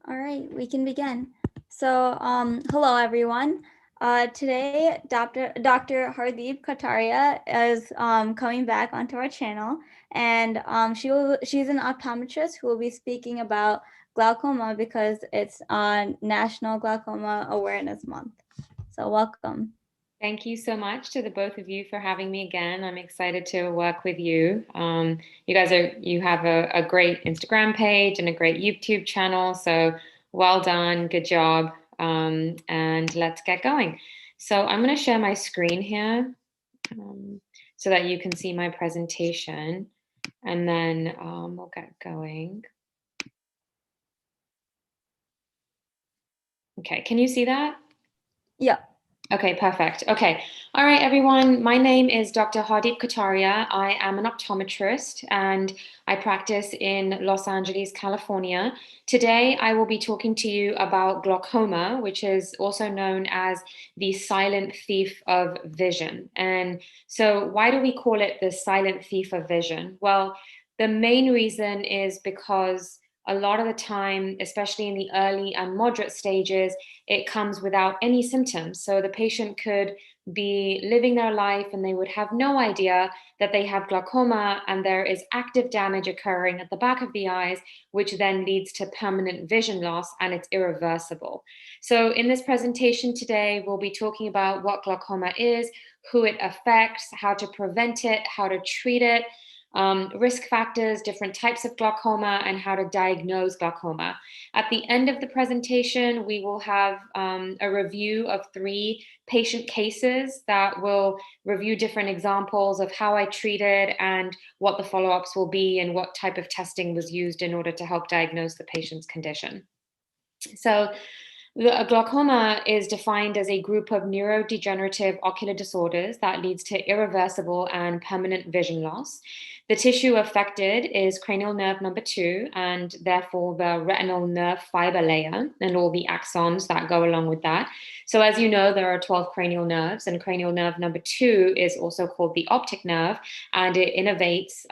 All right, we can begin. So, hello everyone. Today, Dr. Hardeep Kataria is coming back onto our channel, and she's an optometrist who will be speaking about glaucoma because it's on National Glaucoma Awareness Month. So, welcome. Thank you so much to the both of you for having me again. I'm excited to work with you. You have a great Instagram page and a great YouTube channel. So well done, good job. And let's get going. So I'm going to share my screen here so that you can see my presentation, and then we'll get going. Okay, can you see that? Yeah. Okay, perfect. Okay. All right, everyone. My name is Dr. Hardeep Kataria. I am an optometrist and I practice in Los Angeles, California. Today, I will be talking to you about glaucoma, which is also known as the silent thief of vision. And so, why do we call it the silent thief of vision? Well, the main reason is because a lot of the time, especially in the early and moderate stages, it comes without any symptoms. So the patient could be living their life and they would have no idea that they have glaucoma and there is active damage occurring at the back of the eyes, which then leads to permanent vision loss and it's irreversible. So in this presentation today, we'll be talking about what glaucoma is, who it affects, how to prevent it, how to treat it, risk factors, different types of glaucoma, and how to diagnose glaucoma. At the end of the presentation, we will have a review of 3 patient cases that will review different examples of how I treated and what the follow-ups will be and what type of testing was used in order to help diagnose the patient's condition. So glaucoma is defined as a group of neurodegenerative ocular disorders that leads to irreversible and permanent vision loss. The tissue affected is cranial nerve number 2, and therefore the retinal nerve fiber layer and all the axons that go along with that. So, as you know, there are 12 cranial nerves, and cranial nerve number 2 is also called the optic nerve, and it innervates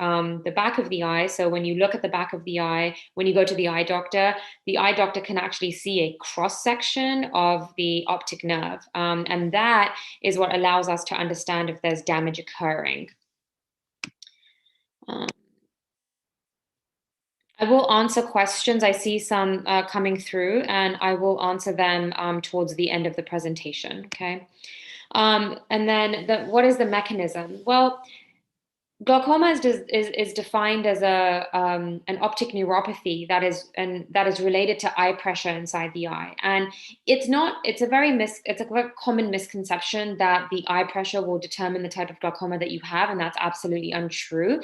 the back of the eye. So, when you look at the back of the eye, when you go to the eye doctor can actually see a cross section of the optic nerve. And that is what allows us to understand if there's damage occurring. I will answer questions. I see some coming through, and I will answer them towards the end of the presentation. Okay. And then what is the mechanism? Well, glaucoma is defined as an optic neuropathy that is related to eye pressure inside the eye, and it's a very common misconception that the eye pressure will determine the type of glaucoma that you have, and that's absolutely untrue.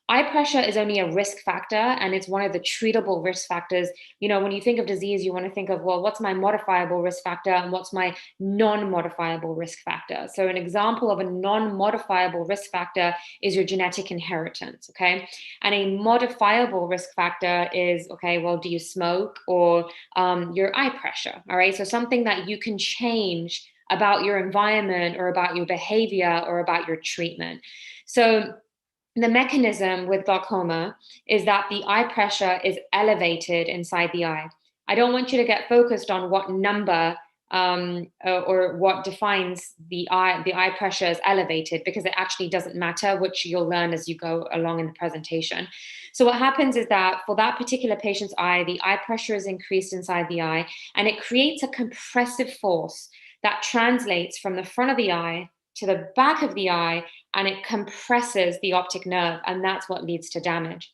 Eye pressure is only a risk factor, and it's one of the treatable risk factors. You know, when you think of disease, you want to think of, well, what's my modifiable risk factor and what's my non-modifiable risk factor? So an example of a non-modifiable risk factor is your genetic inheritance, okay? And a modifiable risk factor is, okay, well, do you smoke, or your eye pressure, all right? So something that you can change about your environment or about your behavior or about your treatment. So the mechanism with glaucoma is that the eye pressure is elevated inside the eye. I don't want you to get focused on what number or what defines the eye pressure is elevated, because it actually doesn't matter, which you'll learn as you go along in the presentation. So what happens is that for that particular patient's eye, the eye pressure is increased inside the eye, and it creates a compressive force that translates from the front of the eye to the back of the eye, and it compresses the optic nerve, and that's what leads to damage.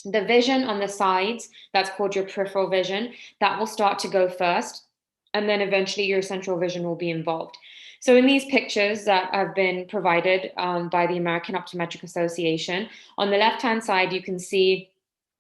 The vision on the sides, that's called your peripheral vision, that will start to go first, and then eventually your central vision will be involved. So in these pictures that have been provided by the American Optometric Association, on the left-hand side, you can see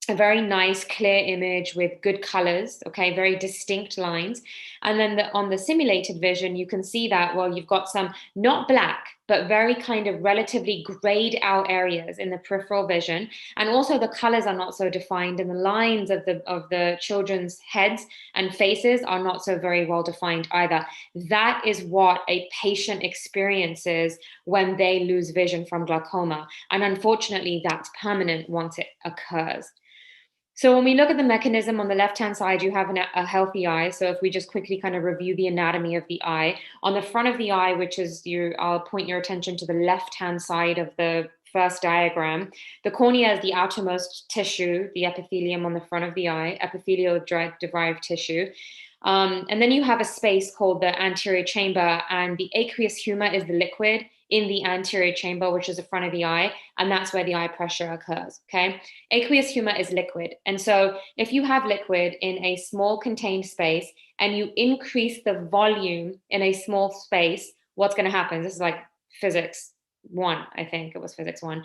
a very nice clear image with good colors, okay, very distinct lines. And then on the simulated vision, you can see that, well, you've got some not black, but very kind of relatively grayed out areas in the peripheral vision. And also the colors are not so defined, and the lines of the children's heads and faces are not so very well defined either. That is what a patient experiences when they lose vision from glaucoma. And unfortunately, that's permanent once it occurs. So when we look at the mechanism on the left-hand side, you have a healthy eye. So if we just quickly kind of review the anatomy of the eye, on the front of the eye, which is I'll point your attention to the left-hand side of the first diagram. The cornea is the outermost tissue, the epithelium on the front of the eye, epithelial-derived tissue. And then you have a space called the anterior chamber, and the aqueous humor is the liquid in the anterior chamber, which is the front of the eye, and that's where the eye pressure occurs, okay? Aqueous humor is liquid. And so if you have liquid in a small contained space and you increase the volume in a small space, what's going to happen? This is like physics 1, I think it was physics 1.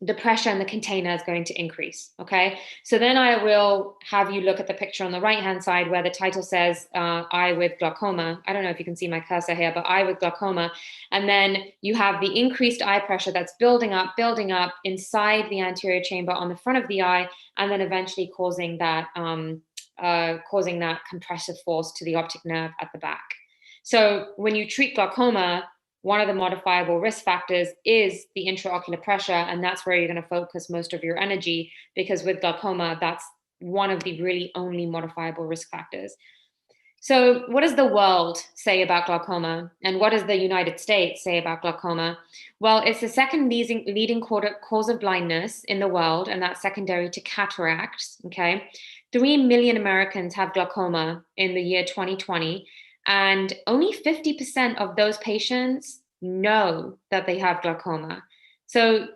the pressure in the container is going to increase. Okay, so then I will have you look at the picture on the right hand side where the title says eye with glaucoma. I don't know if you can see my cursor here, but eye with glaucoma. And then you have the increased eye pressure that's building up inside the anterior chamber on the front of the eye, and then eventually causing that compressive force to the optic nerve at the back. So when you treat glaucoma, one of the modifiable risk factors is the intraocular pressure, and that's where you're going to focus most of your energy, because with glaucoma, that's one of the really only modifiable risk factors. So what does the world say about glaucoma, and what does the United States say about glaucoma? Well, it's the second leading cause of blindness in the world, and that's secondary to cataracts. Okay, 3 million Americans have glaucoma in the year 2020, and only 50% of those patients know that they have glaucoma. So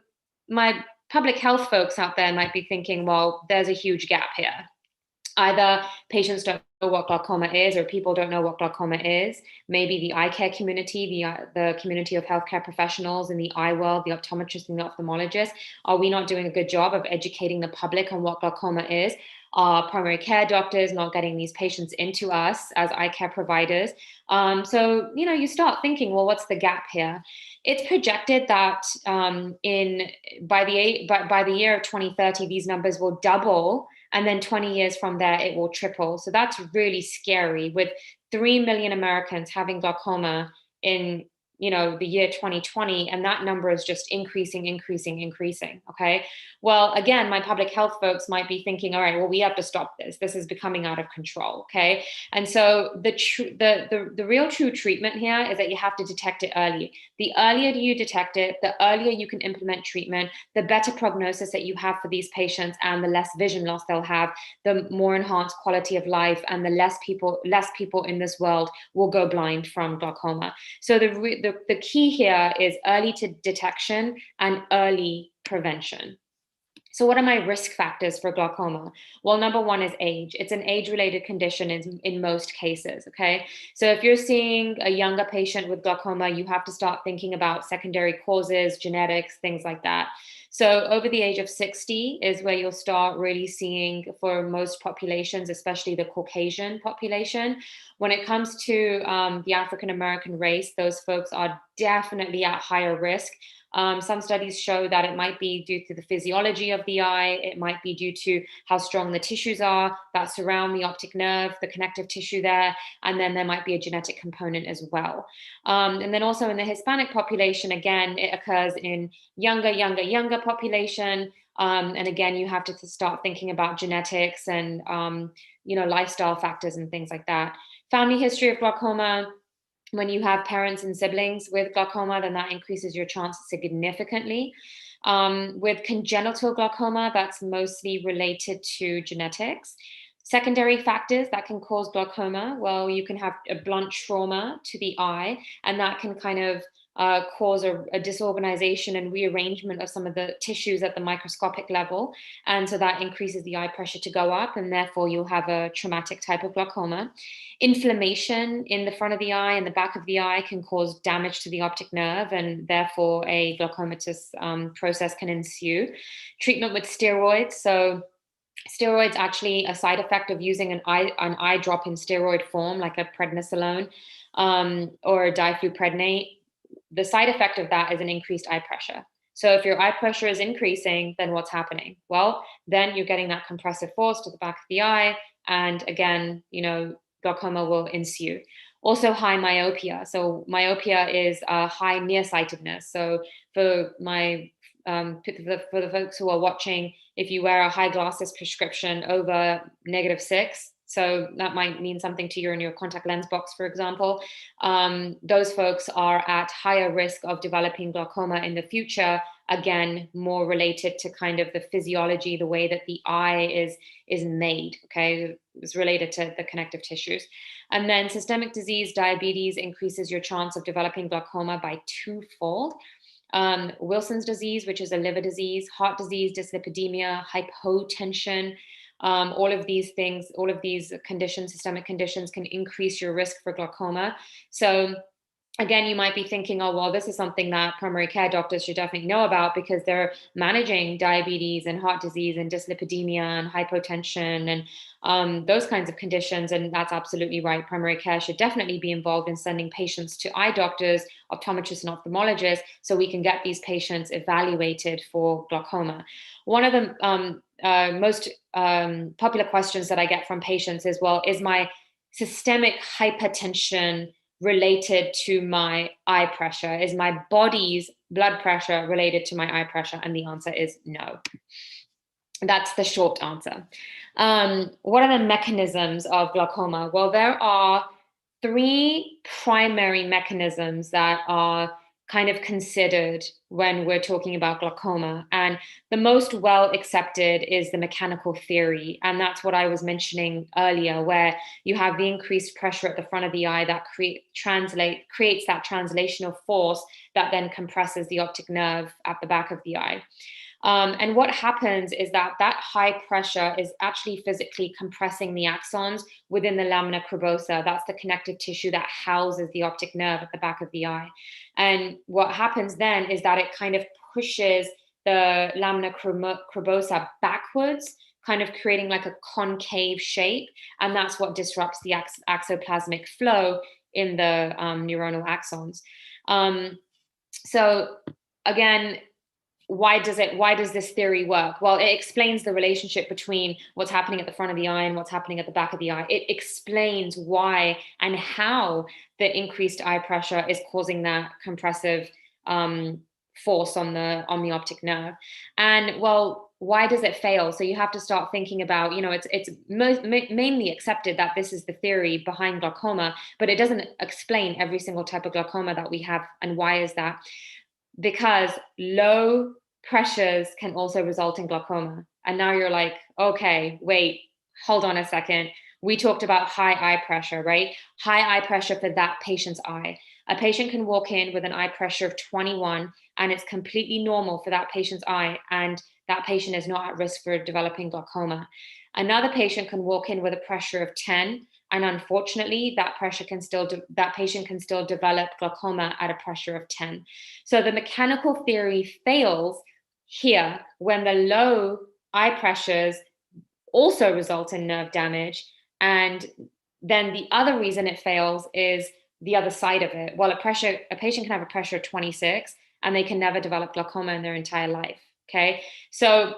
my public health folks out there might be thinking, well, there's a huge gap here. Either patients don't know what glaucoma is, or people don't know what glaucoma is. Maybe the eye care community, the community of healthcare professionals in the eye world, the optometrists and the ophthalmologists, are we not doing a good job of educating the public on what glaucoma is? Are primary care doctors not getting these patients into us as eye care providers? So you start thinking, well, what's the gap here? It's projected that by the year of 2030, these numbers will double, and then 20 years from there, it will triple. So that's really scary, with 3 million Americans having glaucoma in the year 2020, and that number is just increasing. Okay, well, again, my public health folks might be thinking, all right, well, we have to stop this is becoming out of control. Okay, and so the real true treatment here is that you have to detect it early. The earlier you detect it, the earlier you can implement treatment, the better prognosis that you have for these patients, and the less vision loss they'll have, the more enhanced quality of life, and the less people in this world will go blind from glaucoma. So the key here is early detection and early prevention. So what are my risk factors for glaucoma? Well, number one is age. It's an age-related condition in most cases, okay? So if you're seeing a younger patient with glaucoma, you have to start thinking about secondary causes, genetics, things like that. So over the age of 60 is where you'll start really seeing, for most populations, especially the Caucasian population. When it comes to the African-American race, those folks are definitely at higher risk. Some studies show that it might be due to the physiology of the eye. It might be due to how strong the tissues are that surround the optic nerve, the connective tissue there. And then there might be a genetic component as well. And then also in the Hispanic population, again, it occurs in younger population. And again, you have to start thinking about genetics and, lifestyle factors and things like that. Family history of glaucoma. When you have parents and siblings with glaucoma, then that increases your chance significantly. With congenital glaucoma, that's mostly related to genetics. Secondary factors that can cause glaucoma, well, you can have a blunt trauma to the eye, and that can kind of cause a disorganization and rearrangement of some of the tissues at the microscopic level. And so that increases the eye pressure to go up, and therefore you'll have a traumatic type of glaucoma. Inflammation in the front of the eye and the back of the eye can cause damage to the optic nerve, and therefore a glaucomatous process can ensue. Treatment with steroids. So steroids, actually a side effect of using an eye drop in steroid form, like a prednisolone or a difluprednate. The side effect of that is an increased eye pressure. So if your eye pressure is increasing, then what's happening? Well, then you're getting that compressive force to the back of the eye. And again, glaucoma will ensue. Also high myopia. So myopia is high nearsightedness. So for the folks who are watching, if you wear a high glasses prescription over -6, so that might mean something to you in your contact lens box, for example, those folks are at higher risk of developing glaucoma in the future. Again, more related to kind of the physiology, the way that the eye is made, okay? It's related to the connective tissues. And then systemic disease, diabetes, increases your chance of developing glaucoma by twofold. Wilson's disease, which is a liver disease, heart disease, dyslipidemia, hypotension, all of these things, all of these conditions, systemic conditions, can increase your risk for glaucoma. So again, you might be thinking, oh, well, this is something that primary care doctors should definitely know about because they're managing diabetes and heart disease and dyslipidemia and hypotension and those kinds of conditions. And that's absolutely right. Primary care should definitely be involved in sending patients to eye doctors, optometrists, and ophthalmologists so we can get these patients evaluated for glaucoma. One of the most popular questions that I get from patients is, well, is my systemic hypertension related to my eye pressure? Is my body's blood pressure related to my eye pressure? And the answer is no. That's the short answer. What are the mechanisms of glaucoma? Well, there are three primary mechanisms that are kind of considered when we're talking about glaucoma. And the most well accepted is the mechanical theory. And that's what I was mentioning earlier, where you have the increased pressure at the front of the eye that creates that translational force that then compresses the optic nerve at the back of the eye. And what happens is that high pressure is actually physically compressing the axons within the lamina cribosa. That's the connective tissue that houses the optic nerve at the back of the eye. And what happens then is that it kind of pushes the lamina cribosa backwards, kind of creating like a concave shape. And that's what disrupts the axoplasmic flow in the neuronal axons. So again, why does this theory work? Well, it explains the relationship between what's happening at the front of the eye and what's happening at the back of the eye. It explains why and how the increased eye pressure is causing that compressive force on the optic nerve. And well, why does it fail? So you have to start thinking about, it's mainly accepted that this is the theory behind glaucoma, but it doesn't explain every single type of glaucoma that we have. And why is that? Because low pressures can also result in glaucoma. And now you're like, okay, wait, hold on a second. We talked about high eye pressure, right? High eye pressure for that patient's eye. A patient can walk in with an eye pressure of 21 and it's completely normal for that patient's eye, and that patient is not at risk for developing glaucoma. Another patient can walk in with a pressure of 10, and unfortunately, that patient can still develop glaucoma at a pressure of 10. So the mechanical theory fails here when the low eye pressures also result in nerve damage. And then the other reason it fails is the other side of it. Well, a patient can have a pressure of 26 and they can never develop glaucoma in their entire life. Okay. So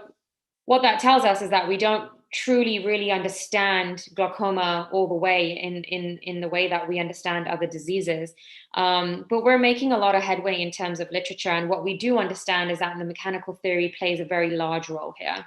what that tells us is that we don't truly really understand glaucoma all the way in the way that we understand other diseases. But we're making a lot of headway in terms of literature. And what we do understand is that the mechanical theory plays a very large role here.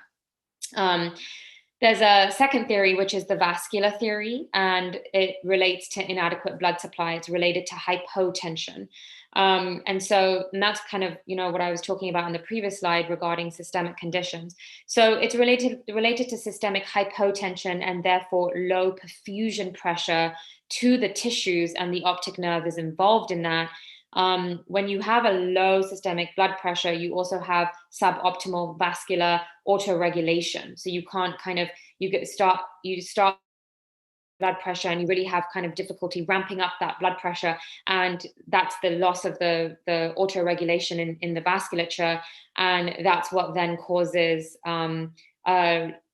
There's a second theory, which is the vascular theory, and it relates to inadequate blood supply. It's related to hypotension. And that's kind of, what I was talking about in the previous slide regarding systemic conditions. So it's related to systemic hypotension and therefore low perfusion pressure to the tissues, and the optic nerve is involved in that. When you have a low systemic blood pressure, you also have suboptimal vascular autoregulation. So you can't you start blood pressure and you really have kind of difficulty ramping up that blood pressure. And that's the loss of the autoregulation in the vasculature. And that's what then causes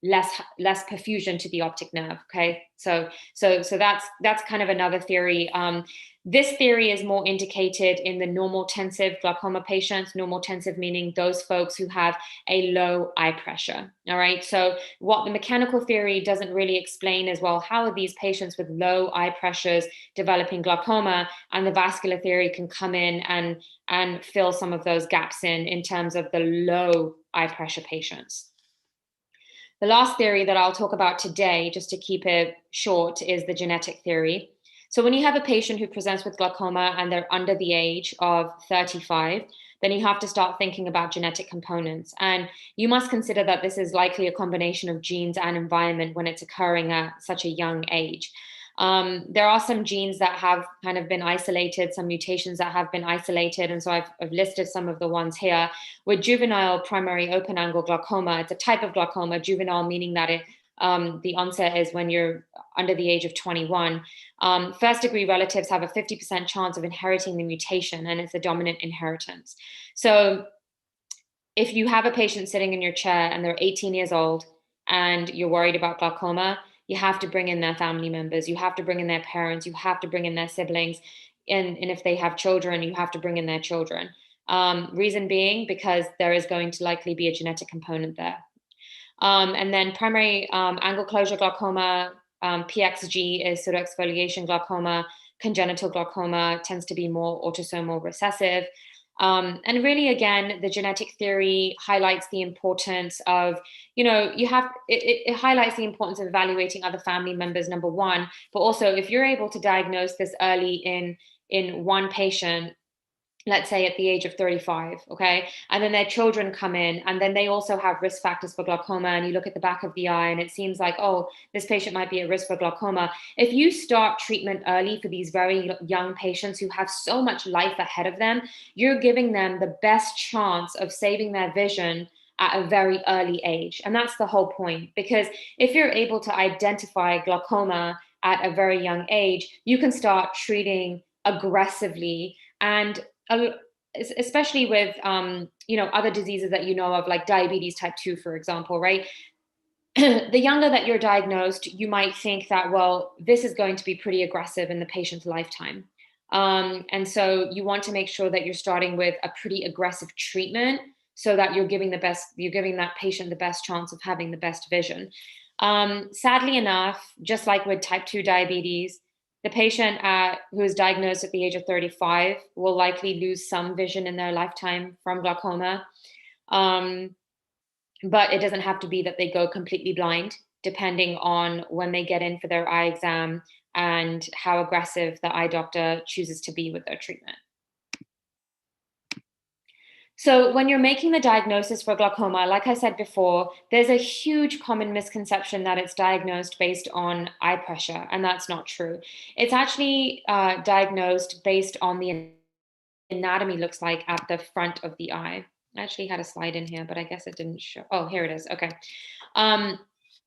less perfusion to the optic nerve. Okay, so that's kind of another theory. This theory is more indicated in the normotensive glaucoma patients. Normotensive meaning those folks who have a low eye pressure. All right. So what the mechanical theory doesn't really explain is, well, how are these patients with low eye pressures developing glaucoma? And the vascular theory can come in and fill some of those gaps in terms of the low eye pressure patients. The last theory that I'll talk about today, just to keep it short, is the genetic theory. So when you have a patient who presents with glaucoma and they're under the age of 35, then you have to start thinking about genetic components. And you must consider that this is likely a combination of genes and environment when it's occurring at such a young age. There are some genes that have kind of been isolated, some mutations that have been isolated. And so I've listed some of the ones here. With juvenile primary open angle glaucoma, it's a type of glaucoma, juvenile meaning that it the onset is when you're under the age of 21. First degree relatives have a 50% chance of inheriting the mutation, and it's a dominant inheritance. So if you have a patient sitting in your chair and they're 18 years old and you're worried about glaucoma, you have to bring in their family members, you have to bring in their parents, you have to bring in their siblings, and if they have children, you have to bring in their children. Reason being, because there is going to likely be a genetic component there. And then primary angle closure glaucoma, PXG is pseudoexfoliation glaucoma. Congenital glaucoma tends to be more autosomal recessive. And really, again, the genetic theory highlights the importance of, it highlights the importance of evaluating other family members, number one, but also if you're able to diagnose this early in one patient, let's say at the age of 35, okay? And then their children come in, and then they also have risk factors for glaucoma, and you look at the back of the eye and it seems like, oh, this patient might be at risk for glaucoma. If you start treatment early for these very young patients who have so much life ahead of them, you're giving them the best chance of saving their vision at a very early age. And that's the whole point, because if you're able to identify glaucoma at a very young age, you can start treating aggressively, and especially with other diseases that you know of, like diabetes type 2, for example, right? The younger that you're diagnosed, you might think that, well, this is going to be pretty aggressive in the patient's lifetime. And so you want to make sure that you're starting with a pretty aggressive treatment so that you're giving that patient the best chance of having the best vision. Sadly enough, just like with type 2 diabetes, the patient who is diagnosed at the age of 35 will likely lose some vision in their lifetime from glaucoma. But it doesn't have to be that they go completely blind, depending on when they get in for their eye exam and how aggressive the eye doctor chooses to be with their treatment. So when you're making the diagnosis for glaucoma, like I said before, there's a huge common misconception that it's diagnosed based on eye pressure, and that's not true. It's actually diagnosed based on the anatomy looks like at the front of the eye. I actually had a slide in here, but I guess it didn't show. Oh, here it is. Okay.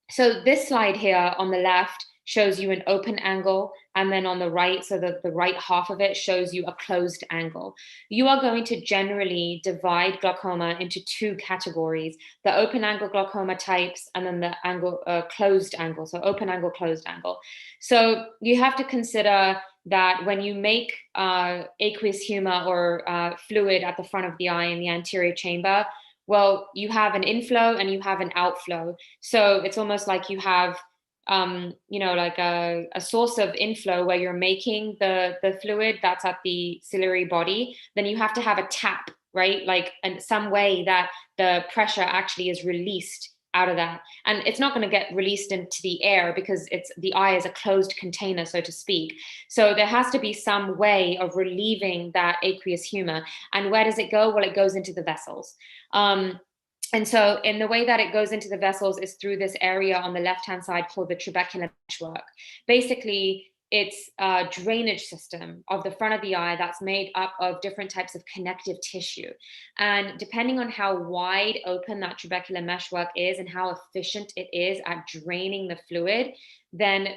So this slide here on the left shows you an open angle, and then on the right, so that the right half of it shows you a closed angle. You are going to generally divide glaucoma into two categories: the open angle glaucoma types, and then the closed angle, so open angle, closed angle. So you have to consider that when you make aqueous humor or fluid at the front of the eye in the anterior chamber, well, you have an inflow and you have an outflow. So it's almost like you have like a source of inflow where you're making the fluid that's at the ciliary body. Then you have to have a tap, right? Like in some way that the pressure actually is released out of that. And it's not going to get released into the air because the eye is a closed container, so to speak. So there has to be some way of relieving that aqueous humor. And where does it go? Well, it goes into the vessels. And so in the way that it goes into the vessels is through this area on the left-hand side called the trabecular meshwork. Basically, it's a drainage system of the front of the eye that's made up of different types of connective tissue. And depending on how wide open that trabecular meshwork is and how efficient it is at draining the fluid, then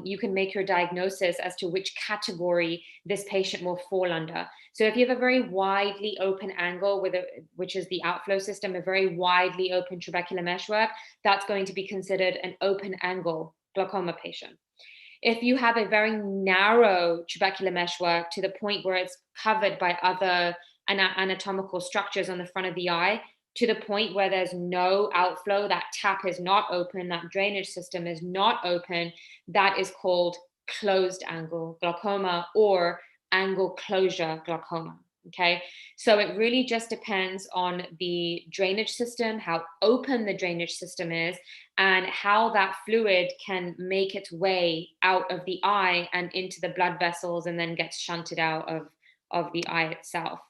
you can make your diagnosis as to which category this patient will fall under. So if you have a very widely open angle which is the outflow system, a very widely open trabecular meshwork, that's going to be considered an open angle glaucoma patient. If you have a very narrow trabecular meshwork to the point where it's covered by other anatomical structures on the front of the eye, to the point where there's no outflow, that tap is not open, that drainage system is not open, that is called closed angle glaucoma or angle closure glaucoma. Okay, so it really just depends on the drainage system, how open the drainage system is, and how that fluid can make its way out of the eye and into the blood vessels and then gets shunted out of the eye itself.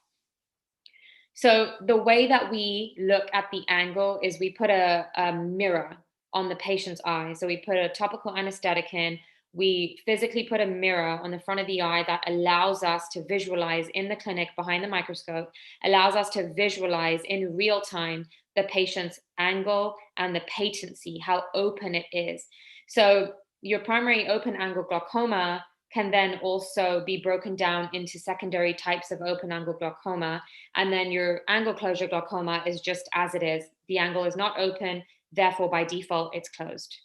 So the way that we look at the angle is we put a mirror on the patient's eye. So we put a topical anesthetic in, we physically put a mirror on the front of the eye that allows us to visualize in the clinic behind the microscope, allows us to visualize in real time the patient's angle and the patency, how open it is. So your primary open angle glaucoma can then also be broken down into secondary types of open angle glaucoma. And then your angle closure glaucoma is just as it is. The angle is not open, therefore by default it's closed.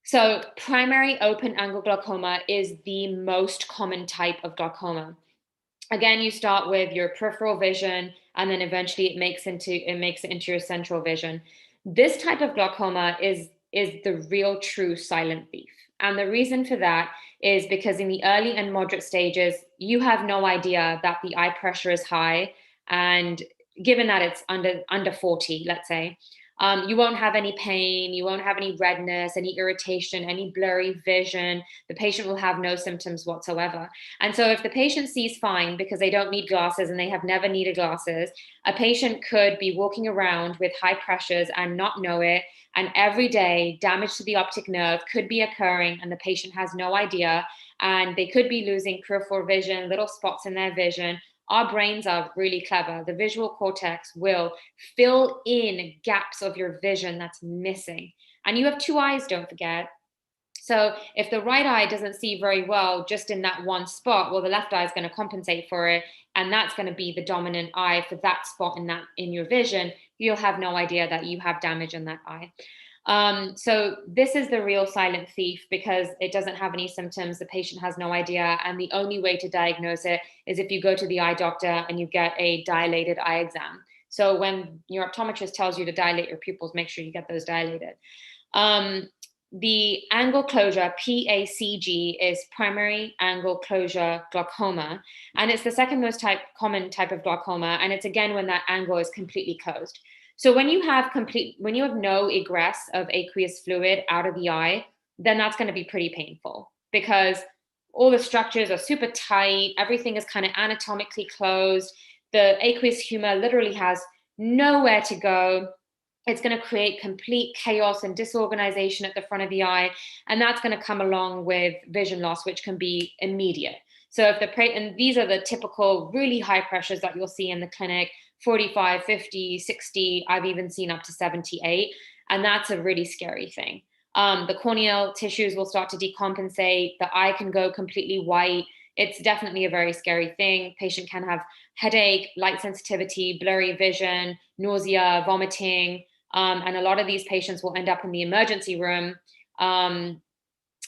So primary open angle glaucoma is the most common type of glaucoma. Again, you start with your peripheral vision, and then eventually it makes it into your central vision. This type of glaucoma is the real true silent thief. And the reason for that is because in the early and moderate stages, you have no idea that the eye pressure is high. And given that it's under 40, let's say, you won't have any pain, you won't have any redness, any irritation, any blurry vision. The patient will have no symptoms whatsoever. And so if the patient sees fine because they don't need glasses and they have never needed glasses, a patient could be walking around with high pressures and not know it. And every day, damage to the optic nerve could be occurring and the patient has no idea. And they could be losing peripheral vision, little spots in their vision. Our brains are really clever. The visual cortex will fill in gaps of your vision that's missing. And you have two eyes, don't forget. So if the right eye doesn't see very well just in that one spot, well, the left eye is going to compensate for it. And that's going to be the dominant eye for that spot in your vision. You'll have no idea that you have damage in that eye. So this is the real silent thief because it doesn't have any symptoms. The patient has no idea. And the only way to diagnose it is if you go to the eye doctor and you get a dilated eye exam. So when your optometrist tells you to dilate your pupils, make sure you get those dilated. The angle closure, PACG, is primary angle closure glaucoma. And it's the second most common type of glaucoma. And it's again when that angle is completely closed. So when you have no egress of aqueous fluid out of the eye, then that's going to be pretty painful because all the structures are super tight. Everything is kind of anatomically closed. The aqueous humor literally has nowhere to go. It's going to create complete chaos and disorganization at the front of the eye. And that's going to come along with vision loss, which can be immediate. So and these are the typical really high pressures that you'll see in the clinic, 45, 50, 60, I've even seen up to 78. And that's a really scary thing. The corneal tissues will start to decompensate. The eye can go completely white. It's definitely a very scary thing. Patient can have headache, light sensitivity, blurry vision, nausea, vomiting. And a lot of these patients will end up in the emergency room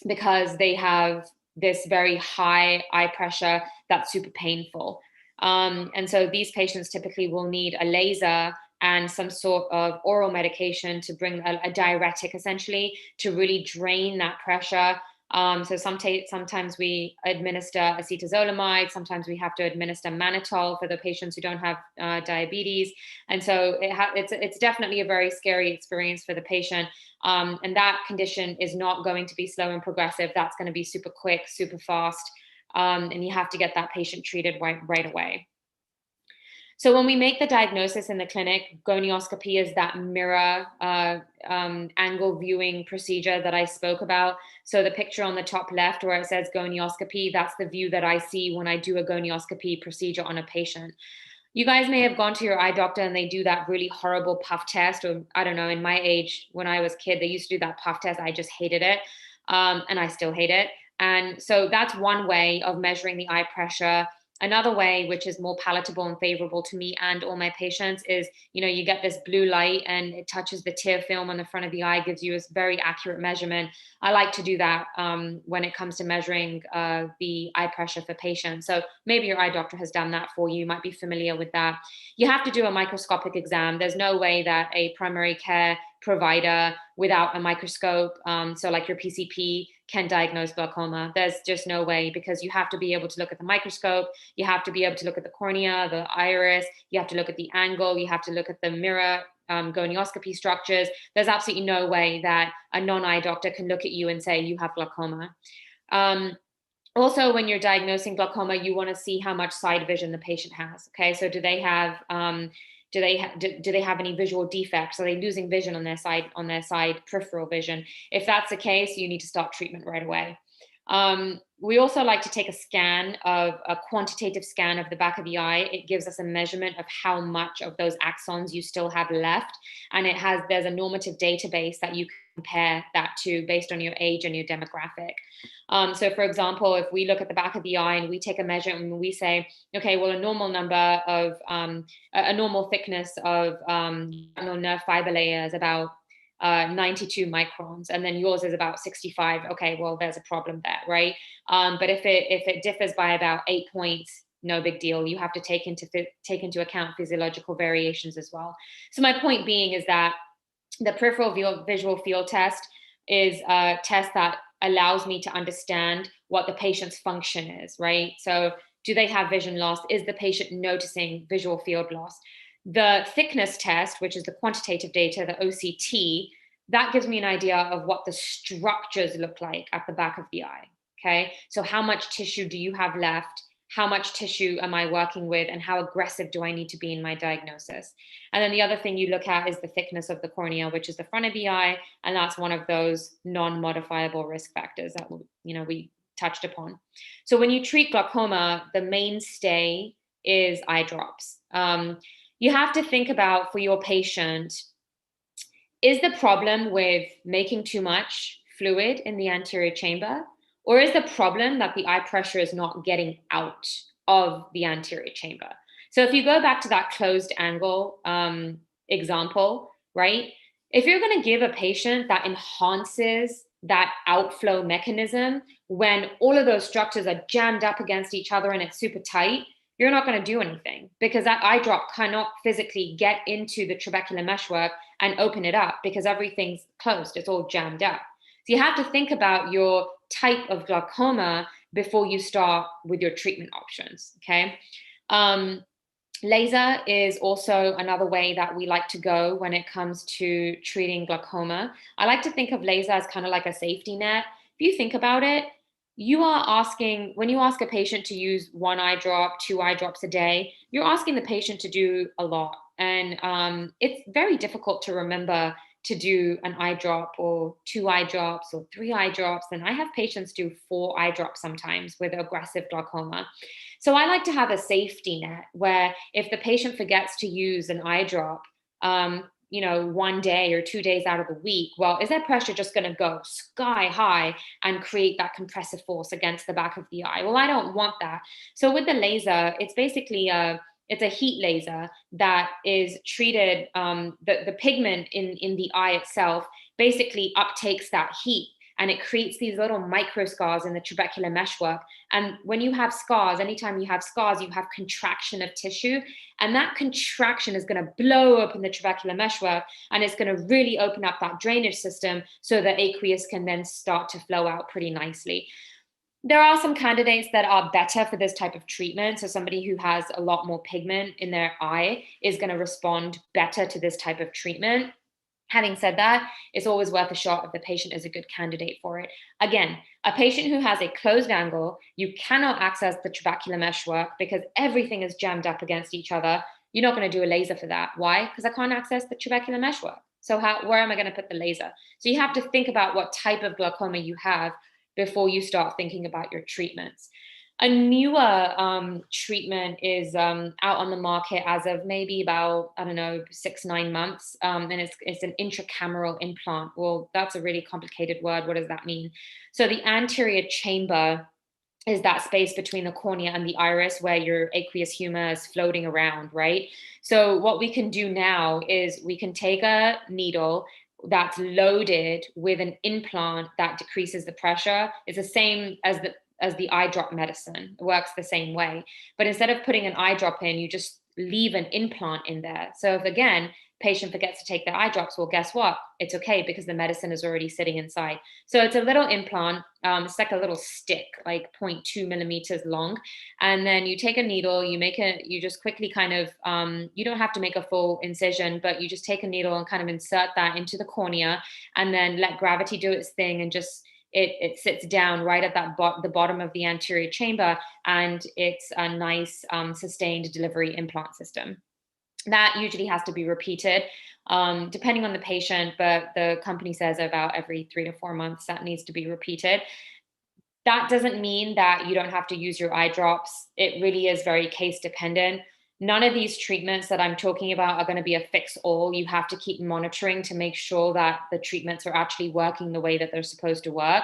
because they have this very high eye pressure that's super painful. And so these patients typically will need a laser and some sort of oral medication to bring a diuretic essentially to really drain that pressure. So sometimes we administer acetazolamide, sometimes we have to administer mannitol for the patients who don't have diabetes. And so it's definitely a very scary experience for the patient. And that condition is not going to be slow and progressive. That's going to be super quick, super fast. And you have to get that patient treated right away. So when we make the diagnosis in the clinic, gonioscopy is that mirror angle viewing procedure that I spoke about. So the picture on the top left where it says gonioscopy, that's the view that I see when I do a gonioscopy procedure on a patient. You guys may have gone to your eye doctor and they do that really horrible puff test, or I don't know, in my age, when I was a kid, they used to do that puff test. I just hated it. And I still hate it. And so that's one way of measuring the eye pressure. Another way, which is more palatable and favorable to me and all my patients, is, you get this blue light and it touches the tear film on the front of the eye, gives you a very accurate measurement. I like to do that when it comes to measuring the eye pressure for patients. So maybe your eye doctor has done that for you. You might be familiar with that. You have to do a microscopic exam. There's no way that a primary care provider without a microscope, so like your PCP, can diagnose glaucoma. There's just no way, because you have to be able to look at the microscope, you have to be able to look at the cornea, the iris, you have to look at the angle, you have to look at the mirror gonioscopy structures. There's absolutely no way that a non-eye doctor can look at you and say you have glaucoma. Also, when you're diagnosing glaucoma, you want to see how much side vision the patient has. Okay, so do they have do they have any visual defects? Are they losing vision on their side peripheral vision? If that's the case, you need to start treatment right away. We also like to take a quantitative scan of the back of the eye. It gives us a measurement of how much of those axons you still have left. And there's a normative database that you compare that to based on your age and your demographic. So for example, if we look at the back of the eye and we take a measure and we say, okay, well, a normal number of, a normal thickness of nerve fiber layer is about 92 microns, and then yours is about 65. Okay, well, there's a problem there, right? But if it differs by about 8 points, no big deal. You have to take into account physiological variations as well. So my point being is that the peripheral visual field test is a test that allows me to understand what the patient's function is, right? So do they have vision loss? Is the patient noticing visual field loss? The thickness test, which is the quantitative data, the OCT, that gives me an idea of what the structures look like at the back of the eye. Okay. So how much tissue do you have left? How much tissue am I working with? And how aggressive do I need to be in my diagnosis? And then the other thing you look at is the thickness of the cornea, which is the front of the eye. And that's one of those non-modifiable risk factors that we touched upon. So when you treat glaucoma, the mainstay is eye drops. You have to think about, for your patient, is the problem with making too much fluid in the anterior chamber? Or is the problem that the eye pressure is not getting out of the anterior chamber? So if you go back to that closed angle example, right? If you're going to give a patient that enhances that outflow mechanism when all of those structures are jammed up against each other and it's super tight, you're not going to do anything, because that eye drop cannot physically get into the trabecular meshwork and open it up because everything's closed. It's all jammed up. So you have to think about your type of glaucoma before you start with your treatment options, okay? Laser is also another way that we like to go when it comes to treating glaucoma. I like to think of laser as kind of like a safety net. If you think about it, when you ask a patient to use one eye drop, two eye drops a day, you're asking the patient to do a lot. And it's very difficult to remember to do an eye drop or two eye drops or three eye drops. And I have patients do 4 eye drops sometimes with aggressive glaucoma. So I like to have a safety net where if the patient forgets to use an eye drop, 1 day or 2 days out of the week, well, is that pressure just going to go sky high and create that compressive force against the back of the eye? Well, I don't want that. So with the laser, it's basically it's a heat laser that is treated, the pigment in the eye itself basically uptakes that heat, and it creates these little micro scars in the trabecular meshwork. And when you have scars, anytime you have scars, you have contraction of tissue, and that contraction is going to blow open the trabecular meshwork, and it's going to really open up that drainage system so that aqueous can then start to flow out pretty nicely. There are some candidates that are better for this type of treatment. So somebody who has a lot more pigment in their eye is going to respond better to this type of treatment. Having said that, it's always worth a shot if the patient is a good candidate for it. Again, a patient who has a closed angle, you cannot access the trabecular meshwork because everything is jammed up against each other. You're not going to do a laser for that. Why? Because I can't access the trabecular meshwork. So where am I going to put the laser? So you have to think about what type of glaucoma you have before you start thinking about your treatments. A newer treatment is out on the market as of maybe about, 6-9 months. And it's an intracameral implant. Well, that's a really complicated word. What does that mean? So the anterior chamber is that space between the cornea and the iris where your aqueous humor is floating around, right? So what we can do now is we can take a needle that's loaded with an implant that decreases the pressure. It's the same as the eye drop medicine. It works the same way. But instead of putting an eye drop in, you just leave an implant in there. So if, again, patient forgets to take their eye drops, well, guess what? It's okay because the medicine is already sitting inside. So it's a little implant. It's like a little stick, like 0.2 millimeters long. And then you take a needle, you just quickly kind of, you don't have to make a full incision, but you just take a needle and kind of insert that into the cornea and then let gravity do its thing and just, it sits down right at the bottom of the anterior chamber, and it's a nice sustained delivery implant system. That usually has to be repeated depending on the patient, but the company says about every 3 to 4 months that needs to be repeated. That doesn't mean that you don't have to use your eye drops. It really is very case dependent. None of these treatments that I'm talking about are going to be a fix all. You have to keep monitoring to make sure that the treatments are actually working the way that they're supposed to work.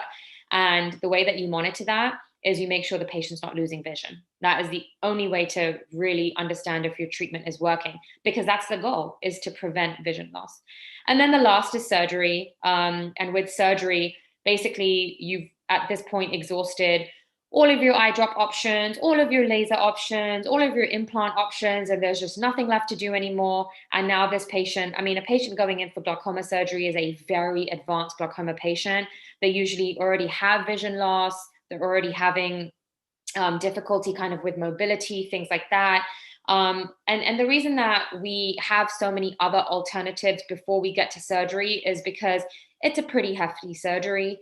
And the way that you monitor that is you make sure the patient's not losing vision. That is the only way to really understand if your treatment is working, because that's the goal, is to prevent vision loss. And then the last is surgery. And with surgery, basically you've at this point exhausted all of your eye drop options, all of your laser options, all of your implant options, and there's just nothing left to do anymore. And now this patient, I mean, a patient going in for glaucoma surgery is a very advanced glaucoma patient. They usually already have vision loss. They're already having difficulty kind of with mobility, things like that. And the reason that we have so many other alternatives before we get to surgery is because it's a pretty hefty surgery.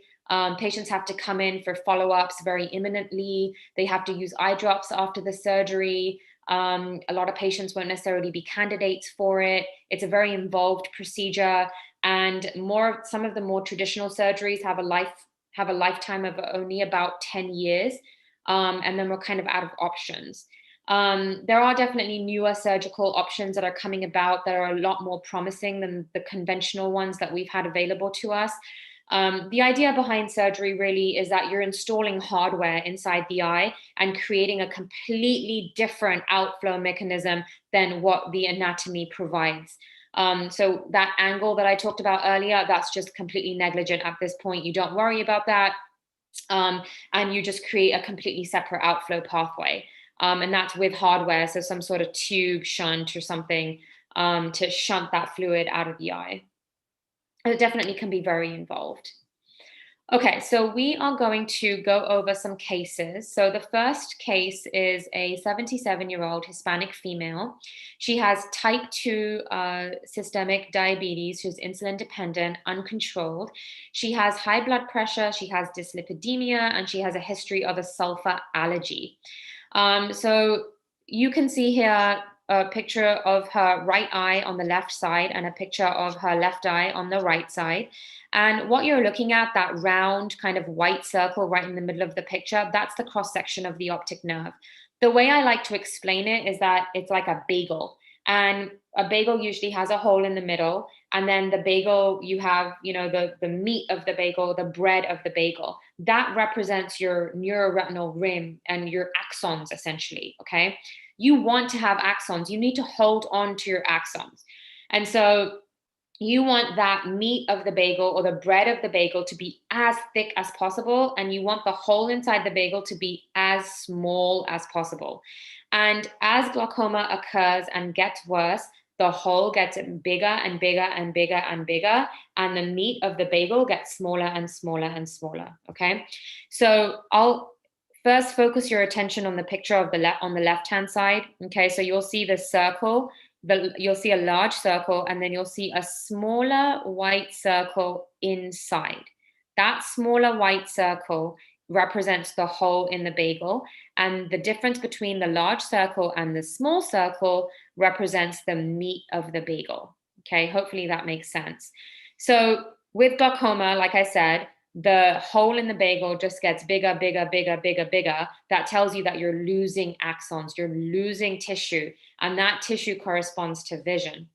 Patients have to come in for follow-ups very imminently. They have to use eye drops after the surgery. A lot of patients won't necessarily be candidates for it. It's a very involved procedure, and some of the more traditional surgeries have a lifetime of only about 10 years, and then we're kind of out of options. There are definitely newer surgical options that are coming about that are a lot more promising than the conventional ones that we've had available to us. The idea behind surgery really is that you're installing hardware inside the eye and creating a completely different outflow mechanism than what the anatomy provides. So that angle that I talked about earlier, that's just completely negligent at this point. You don't worry about that. And you just create a completely separate outflow pathway. And that's with hardware, so some sort of tube shunt or something to shunt that fluid out of the eye. It definitely can be very involved. Okay, so we are going to go over some cases. So the first case is a 77-year-old Hispanic female. She has type 2 systemic diabetes. She's insulin dependent, uncontrolled. She has high blood pressure. She has dyslipidemia, and she has a history of a sulfur allergy. So you can see here a picture of her right eye on the left side and a picture of her left eye on the right side. And what you're looking at, that round kind of white circle right in the middle of the picture, that's the cross section of the optic nerve. The way I like to explain it is that it's like a bagel. And a bagel usually has a hole in the middle. And then the bagel, you have, the meat of the bagel, the bread of the bagel. That represents your neuroretinal rim and your axons, essentially, okay? You want to have axons. You need to hold on to your axons. And so you want that meat of the bagel or the bread of the bagel to be as thick as possible, and you want the hole inside the bagel to be as small as possible. And as glaucoma occurs and gets worse, the hole gets bigger and bigger and bigger and bigger, and the meat of the bagel gets smaller and smaller and smaller, okay? So I'll first focus your attention on the picture of on the left-hand side, okay? So you'll see the circle, you'll see a large circle, and then you'll see a smaller white circle inside. That smaller white circle represents the hole in the bagel, and the difference between the large circle and the small circle represents the meat of the bagel. Okay, hopefully that makes sense. So with glaucoma, like I said, the hole in the bagel just gets bigger, bigger, bigger, bigger, bigger. That tells you that you're losing axons, you're losing tissue, and that tissue corresponds to vision.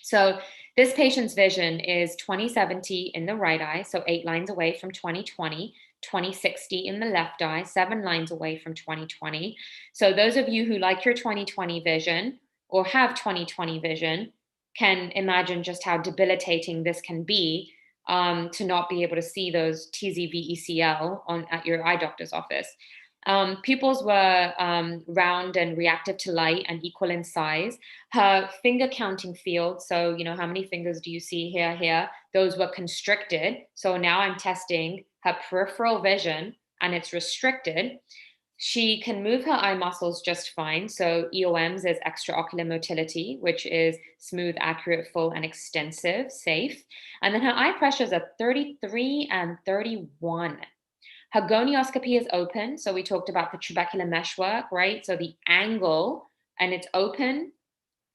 So this patient's vision is 20/70 in the right eye, so 8 lines away from 20/20, 20/60 in the left eye, 7 lines away from 20/20. So those of you who like your 20/20 vision or have 20/20 vision can imagine just how debilitating this can be, to not be able to see those TZV-ECL at your eye doctor's office. Pupils were round and reactive to light and equal in size. Her finger counting field, so how many fingers do you see here, those were constricted. So now I'm testing her peripheral vision, and it's restricted. She can move her eye muscles just fine. So EOMs is extraocular motility, which is smooth, accurate, full, and extensive, safe. And then her eye pressures are 33 and 31. Her gonioscopy is open. So we talked about the trabecular meshwork, right? So the angle, and it's open.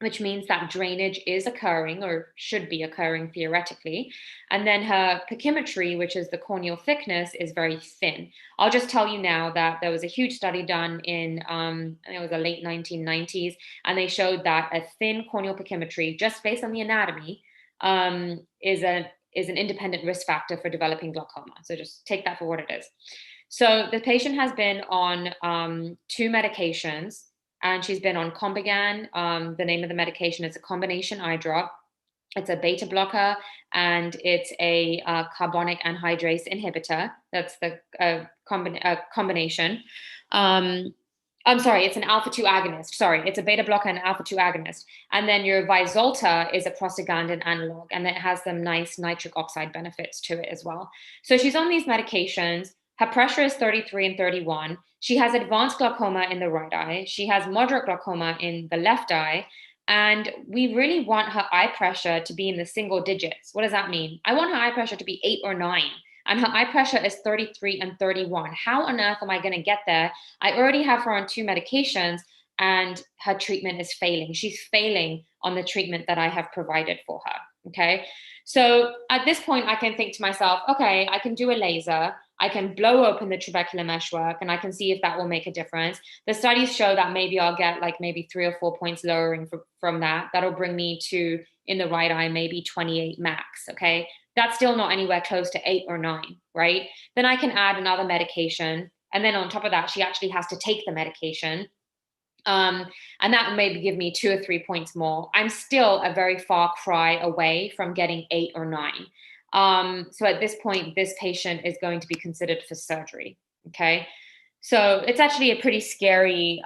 which means that drainage is occurring or should be occurring theoretically. And then her pachymetry, which is the corneal thickness, is very thin. I'll just tell you now that there was a huge study done in, it was the late 1990s, and they showed that a thin corneal pachymetry, just based on the anatomy, is an independent risk factor for developing glaucoma. So just take that for what it is. So the patient has been on 2 medications, and she's been on Combigan. The name of the medication is a combination eye drop. It's a beta blocker, and it's a carbonic anhydrase inhibitor. That's the combination. I'm sorry, it's an alpha 2 agonist. Sorry, it's a beta blocker and alpha 2 agonist. And then your Vyzulta is a prostaglandin analog, and it has some nice nitric oxide benefits to it as well. So she's on these medications. Her pressure is 33 and 31. She has advanced glaucoma in the right eye. She has moderate glaucoma in the left eye. And we really want her eye pressure to be in the single digits. What does that mean? I want her eye pressure to be 8 or 9. And her eye pressure is 33 and 31. How on earth am I going to get there? I already have her on 2 medications, and her treatment is failing. She's failing on the treatment that I have provided for her. Okay. So at this point, I can think to myself, okay, I can do a laser. I can blow open the trabecular meshwork, and I can see if that will make a difference. The studies show that maybe I'll get like maybe 3 or 4 points lowering from that. That'll bring me to, in the right eye, maybe 28 max. Okay. That's still not anywhere close to 8 or 9, right? Then I can add another medication. And then on top of that, she actually has to take the medication. And that maybe give me 2 or 3 points more. I'm still a very far cry away from getting 8 or 9. So at this point, this patient is going to be considered for surgery. Okay. So it's actually a pretty scary,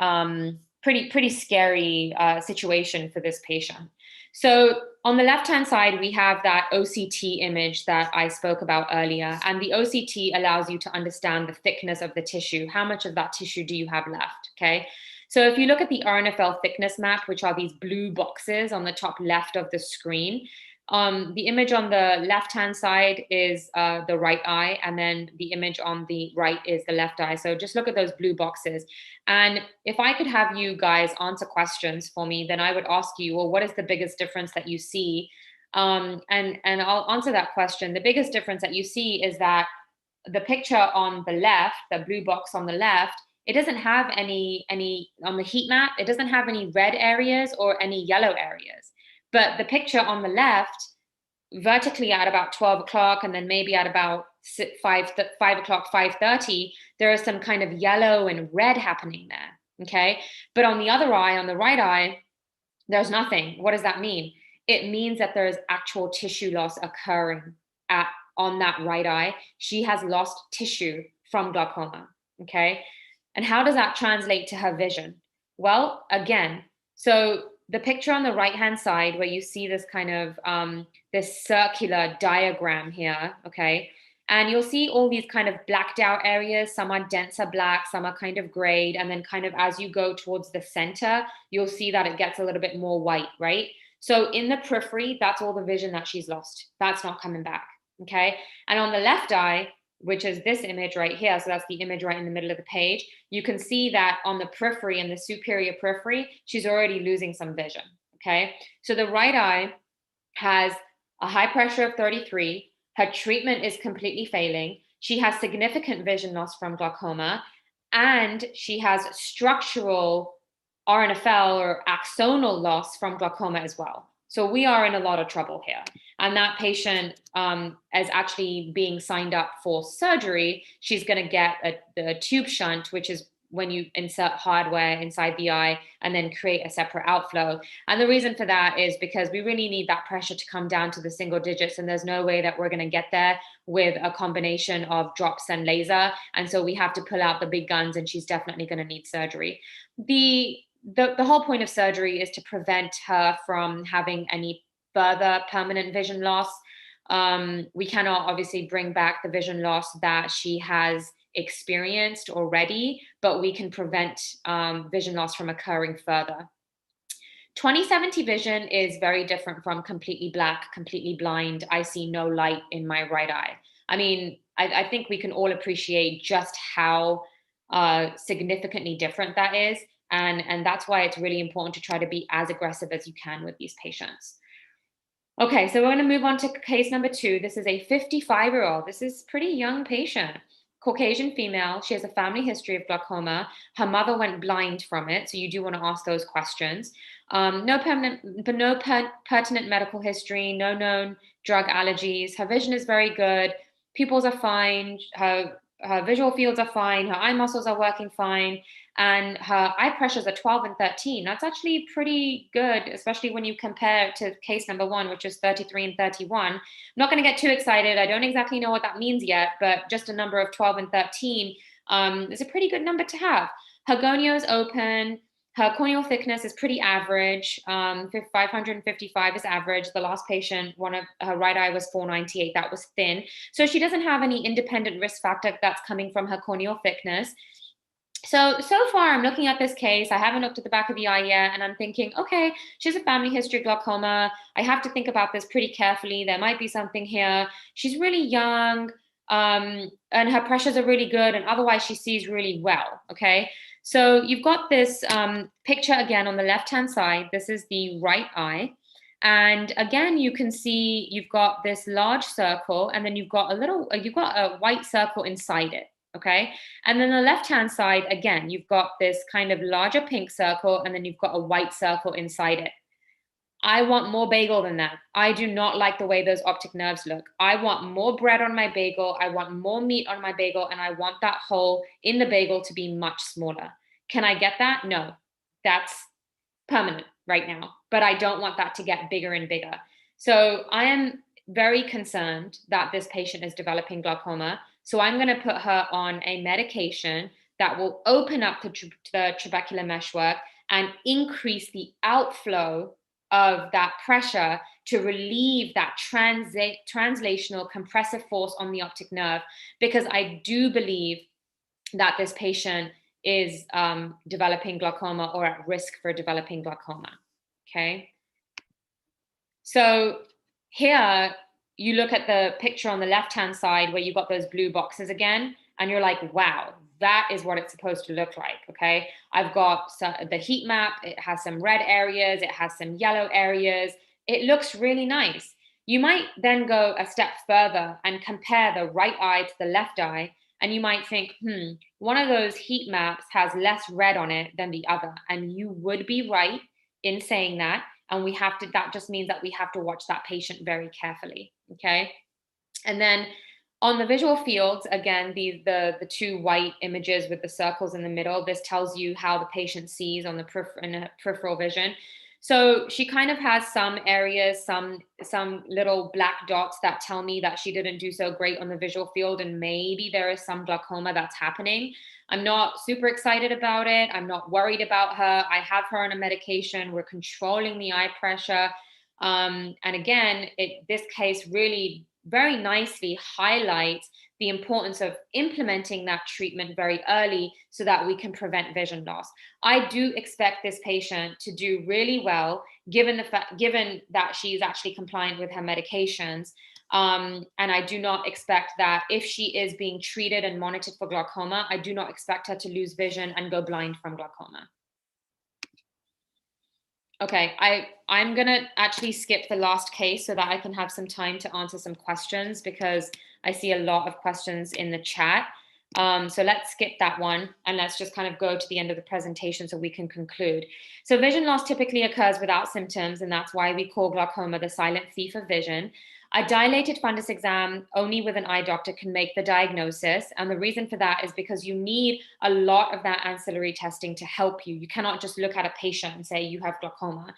situation for this patient. So on the left-hand side, we have that OCT image that I spoke about earlier. And the OCT allows you to understand the thickness of the tissue. How much of that tissue do you have left? Okay. So if you look at the RNFL thickness map, which are these blue boxes on the top left of the screen, the image on the left-hand side is the right eye, and then the image on the right is the left eye. So just look at those blue boxes. And if I could have you guys answer questions for me, then I would ask you, well, what is the biggest difference that you see? And I'll answer that question. The biggest difference that you see is that the picture on the left, the blue box on the left, it doesn't have any on the heat map, it doesn't have any red areas or any yellow areas. But the picture on the left, vertically at about 12 o'clock, and then maybe at about 5 o'clock, 5:30, there is some kind of yellow and red happening there. Okay. But on the other eye, on the right eye, there's nothing. What does that mean? It means that there is actual tissue loss occurring on that right eye. She has lost tissue from glaucoma. Okay. And how does that translate to her vision? Well, again, so the picture on the right-hand side where you see this kind of this circular diagram here, okay? And you'll see all these kind of blacked out areas. Some are denser black, some are kind of grayed. And then kind of as you go towards the center, you'll see that it gets a little bit more white, right? So in the periphery, that's all the vision that she's lost. That's not coming back, okay? And on the left eye, which is this image right here, so that's the image right in the middle of the page, you can see that on the periphery, in the superior periphery, she's already losing some vision, okay? So the right eye has a high pressure of 33, her treatment is completely failing, she has significant vision loss from glaucoma, and she has structural RNFL or axonal loss from glaucoma as well. So we are in a lot of trouble here. And that patient is actually being signed up for surgery. She's going to get a tube shunt, which is when you insert hardware inside the eye and then create a separate outflow. And the reason for that is because we really need that pressure to come down to the single digits. And there's no way that we're going to get there with a combination of drops and laser. And so we have to pull out the big guns, and she's definitely going to need surgery. The whole point of surgery is to prevent her from having any further permanent vision loss. We cannot obviously bring back the vision loss that she has experienced already, but we can prevent vision loss from occurring further. 20/70 vision is very different from completely black, completely blind. I see no light in my right eye. I mean, I think we can all appreciate just how significantly different that is. And that's why it's really important to try to be as aggressive as you can with these patients. Okay, so we're going to move on to case number 2. This is a 55-year-old. This is a pretty young patient. Caucasian female. She has a family history of glaucoma. Her mother went blind from it, so you do want to ask those questions. No pertinent medical history, no known drug allergies. Her vision is very good. Pupils are fine. Her visual fields are fine. Her eye muscles are working fine. And her eye pressures are 12 and 13. That's actually pretty good, especially when you compare it to case number 1, which is 33 and 31. I'm not going to get too excited. I don't exactly know what that means yet, but just a number of 12 and 13 is a pretty good number to have. Her gonio is open. Her corneal thickness is pretty average. 555 is average. The last patient, one of her right eye was 498. That was thin. So she doesn't have any independent risk factor that's coming from her corneal thickness. So far, I'm looking at this case. I haven't looked at the back of the eye yet, and I'm thinking, okay, she has a family history of glaucoma. I have to think about this pretty carefully. There might be something here. She's really young, and her pressures are really good, and otherwise she sees really well, okay? So you've got this picture again on the left-hand side. This is the right eye. And again, you can see you've got this large circle, and then you've got a white circle inside it. Okay. And then the left-hand side, again, you've got this kind of larger pink circle, and then you've got a white circle inside it. I want more bagel than that. I do not like the way those optic nerves look. I want more bread on my bagel. I want more meat on my bagel, and I want that hole in the bagel to be much smaller. Can I get that? No, that's permanent right now, but I don't want that to get bigger and bigger. So I am very concerned that this patient is developing glaucoma. So I'm going to put her on a medication that will open up the trabecular meshwork and increase the outflow of that pressure to relieve that translational compressive force on the optic nerve, because I do believe that this patient is developing glaucoma or at risk for developing glaucoma. Okay. So here you look at the picture on the left-hand side where you've got those blue boxes again, and you're like, wow, that is what it's supposed to look like. Okay. I've got the heat map. It has some red areas. It has some yellow areas. It looks really nice. You might then go a step further and compare the right eye to the left eye. And you might think, one of those heat maps has less red on it than the other. And you would be right in saying that. And that just means that we have to watch that patient very carefully. Okay. And then on the visual fields, again, the 2 white images with the circles in the middle, this tells you how the patient sees on the peripheral vision. So she kind of has some areas, some little black dots that tell me that she didn't do so great on the visual field, and maybe there is some glaucoma that's happening. I'm not super excited about it. I'm not worried about her. I have her on a medication. We're controlling the eye pressure. And again, this case really very nicely highlights the importance of implementing that treatment very early so that we can prevent vision loss. I do expect this patient to do really well, given that she's actually compliant with her medications. And I do not expect that if she is being treated and monitored for glaucoma, I do not expect her to lose vision and go blind from glaucoma. Okay, I'm gonna actually skip the last case so that I can have some time to answer some questions, because I see a lot of questions in the chat. So let's skip that one, and let's just kind of go to the end of the presentation so we can conclude. So vision loss typically occurs without symptoms, and that's why we call glaucoma the silent thief of vision. A dilated fundus exam only with an eye doctor can make the diagnosis. And the reason for that is because you need a lot of that ancillary testing to help you. You cannot just look at a patient and say you have glaucoma.